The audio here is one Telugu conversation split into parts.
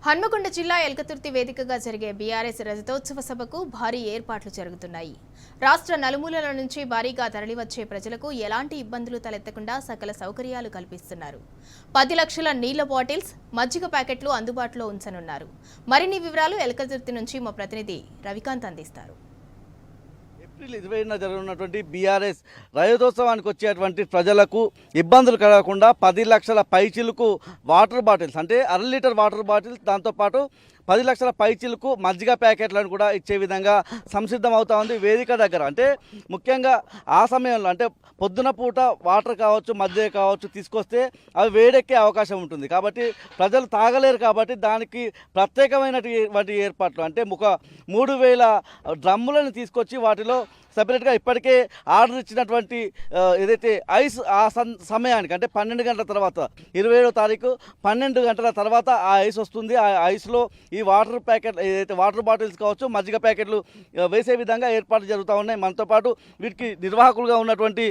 హన్మకొండ జిల్లా ఎల్కతుర్తి వేదికగా జరిగే బీఆర్ఎస్ రజతోత్సవ సభకు భారీ ఏర్పాట్లు జరుగుతున్నాయి. రాష్ట్ర నలుమూలల నుంచి భారీగా తరలివచ్చే ప్రజలకు ఎలాంటి ఇబ్బందులు తలెత్తకుండా సకల సౌకర్యాలు కల్పిస్తున్నారు. 10 లక్షల నీళ్ల బాటిల్స్, మజ్జిగ ప్యాకెట్లు అందుబాటులో ఉంచనున్నారు. మరిన్ని వివరాలు ఎల్కతుర్తి నుంచి మా ప్రతినిధి రవికాంత్ అందిస్తారు. ఏప్రిల్ 20న జరగనున్నటువంటి బీఆర్ఎస్ రజతోత్సవానికి వచ్చేటువంటి ప్రజలకు ఇబ్బందులు కలగకుండా 10 లక్షల పైచిలకు వాటర్ బాటిల్స్ అంటే 1/2 లీటర్ వాటర్ బాటిల్స్, దాంతోపాటు 10 లక్షల పైచిలకు మజ్జిగ ప్యాకెట్లను కూడా ఇచ్చే విధంగా సంసిద్ధం అవుతా ఉంది వేదిక దగ్గర. అంటే ముఖ్యంగా ఆ సమయంలో అంటే పొద్దున పూట వాటర్ కావచ్చు, మజ్జిగ కావచ్చు తీసుకొస్తే అవి వేడెక్కే అవకాశం ఉంటుంది. కాబట్టి ప్రజలు తాగలేరు. కాబట్టి దానికి ప్రత్యేకమైనటువంటి ఏర్పాట్లు అంటే 3000 డ్రమ్ములను తీసుకొచ్చి వాటిలో సపరేట్గా ఇప్పటికే ఆర్డర్ ఇచ్చినటువంటి ఏదైతే ఐస్ ఆ సమయానికి అంటే 12 గంటల తర్వాత 27వ తారీఖు 12 గంటల తర్వాత ఆ ఐస్ వస్తుంది. ఆ ఐస్లో ఈ వాటర్ ప్యాకెట్ ఏదైతే వాటర్ బాటిల్స్ కావచ్చు, మజ్జిగ ప్యాకెట్లు వేసే విధంగా ఏర్పాట్లు జరుగుతూ ఉన్నాయి. మనతో పాటు వీటికి నిర్వాహకులుగా ఉన్నటువంటి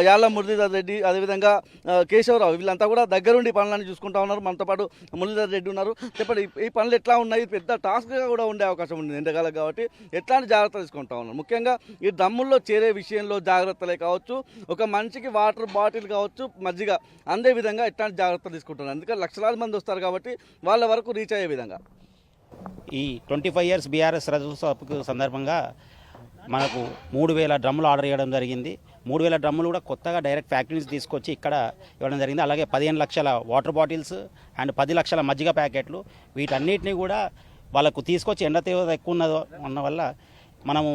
యాళ్ళ మురళీధర్ రెడ్డి, అదేవిధంగా కేశవరావు, వీళ్ళంతా కూడా దగ్గరుండి పనులన్నీ చూసుకుంటూ ఉన్నారు. మనతో పాటు మురళీధర్ రెడ్డి ఉన్నారు. చెప్పండి, ఈ పనులు ఎట్లా ఉన్నాయి? పెద్ద టాస్క్గా కూడా ఉండే అవకాశం ఉంది ఎండకాలం కాబట్టి. ఎట్లాంటి జాగ్రత్తలు తీసుకుంటా ఉన్నారు? ముఖ్యంగా ఈ డ్రమ్ముల్లో చేరే విషయంలో జాగ్రత్తలే కావచ్చు, ఒక మనిషికి వాటర్ బాటిల్ కావచ్చు, మజ్జిగ అందే విధంగా ఎట్లాంటి జాగ్రత్తలు తీసుకుంటున్నారు? అందుకని లక్షలాది మంది వస్తారు కాబట్టి వాళ్ళ వరకు రీచ్ అయ్యే విధంగా ఈ 25 ఇయర్స్ బీఆర్ఎస్ రజతోత్సవ సందర్భంగా మనకు 3000 డ్రమ్ములు ఆర్డర్ చేయడం జరిగింది. 3000 డ్రమ్ములు కూడా కొత్తగా డైరెక్ట్ ఫ్యాక్టరీ నుంచి తీసుకొచ్చి ఇక్కడ ఇవ్వడం జరిగింది. అలాగే 15 లక్షల వాటర్ బాటిల్స్ అండ్ 10 లక్షల మజ్జిగ ప్యాకెట్లు, వీటన్నిటిని కూడా వాళ్ళకు తీసుకొచ్చి ఎండ తీవ్రత ఎక్కువ ఉన్న వల్ల మనము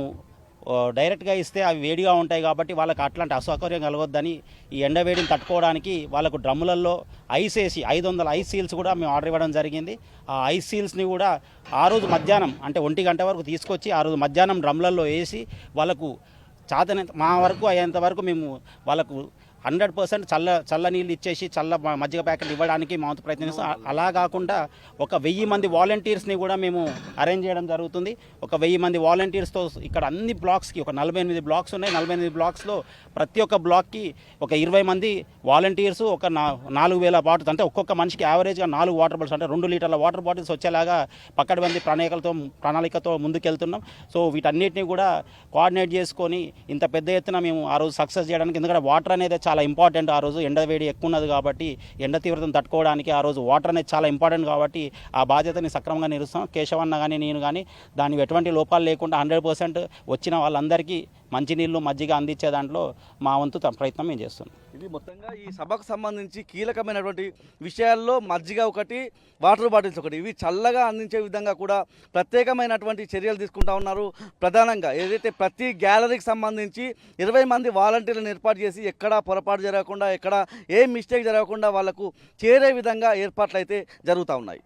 డైరెక్ట్గా ఇస్తే అవి వేడిగా ఉంటాయి కాబట్టి వాళ్ళకి అట్లాంటి అసౌకర్యం కలగొద్దని ఈ ఎండ వేడిని తట్టుకోవడానికి వాళ్ళకు డ్రమ్ములలో ఐస్ వేసి 500 ఐస్ సీల్స్ కూడా మేము ఆర్డర్ ఇవ్వడం జరిగింది. ఆ ఐస్ సీల్స్ని కూడా ఆ రోజు మధ్యాహ్నం అంటే 1 గంట వరకు తీసుకొచ్చి ఆ రోజు మధ్యాహ్నం డ్రమ్లలో వేసి వాళ్ళకు మా వరకు అయ్యేంత వరకు మేము వాళ్ళకు 100% చల్ల నీళ్ళు ఇచ్చేసి మజ్జిగ ప్యాకెట్ ఇవ్వడానికి మా వంతు ప్రయత్నిస్తాం. అలా కాకుండా ఒక 1000 మంది వాలంటీర్స్ని కూడా మేము అరేంజ్ చేయడం జరుగుతుంది. ఒక 1000 మంది వాలంటీర్స్తో ఇక్కడ అన్ని బ్లాక్స్కి ఒక 48 బ్లాక్స్ ఉన్నాయి. 48 బ్లాక్స్లో ప్రతి ఒక్క బ్లాక్కి ఒక 20 మంది వాలంటీర్స్, ఒక 4000 బాటిల్స్ అంటే ఒక్కొక్క మనిషికి యావరేజ్గా 4 వాటర్ బాటిల్స్ అంటే 2 లీటర్ల వాటర్ బాటిల్స్ వచ్చేలాగా పక్కడబంది ప్రణాళికతో ముందుకెళ్తున్నాం. సో వీటన్నిటిని కూడా కోఆర్డినేట్ చేసుకొని ఇంత పెద్ద ఎత్తున మేము ఆ రోజు సక్సెస్ చేయడానికి, ఎందుకంటే వాటర్ అనేది చాలా ఇంపార్టెంట్. ఆ రోజు ఎండ వేడి ఎక్కువ ఉన్నది కాబట్టి ఎండ తీవ్రతను తట్టుకోవడానికి ఆ రోజు వాటర్ అనేది చాలా ఇంపార్టెంట్ కాబట్టి ఆ బాధ్యతని సక్రమంగా నిర్వహిస్తాం. కేశవన్న కానీ నేను కానీ దానికి ఎటువంటి లోపాలు లేకుండా 100% వచ్చిన వాళ్ళందరికీ మంచినీళ్ళు, మజ్జిగ అందించే దాంట్లో మా వంతు ప్రయత్నం మేము చేస్తున్నాం. ఇది మొత్తంగా ఈ సభకు సంబంధించి కీలకమైనటువంటి విషయాల్లో మజ్జిగ ఒకటి, వాటర్ బాటిల్స్ ఒకటి, ఇవి చల్లగా అందించే విధంగా కూడా ప్రత్యేకమైనటువంటి చర్యలు తీసుకుంటా ఉన్నారు. ప్రధానంగా ఏదైతే ప్రతి గ్యాలరీకి సంబంధించి 20 మంది వాలంటీర్లను ఏర్పాటు చేసి ఎక్కడ పొరపాటు జరగకుండా, ఎక్కడ ఏ మిస్టేక్ జరగకుండా వాళ్లకు చేరే విధంగా ఏర్పాట్లు అయితే జరుగుతూ ఉన్నాయి.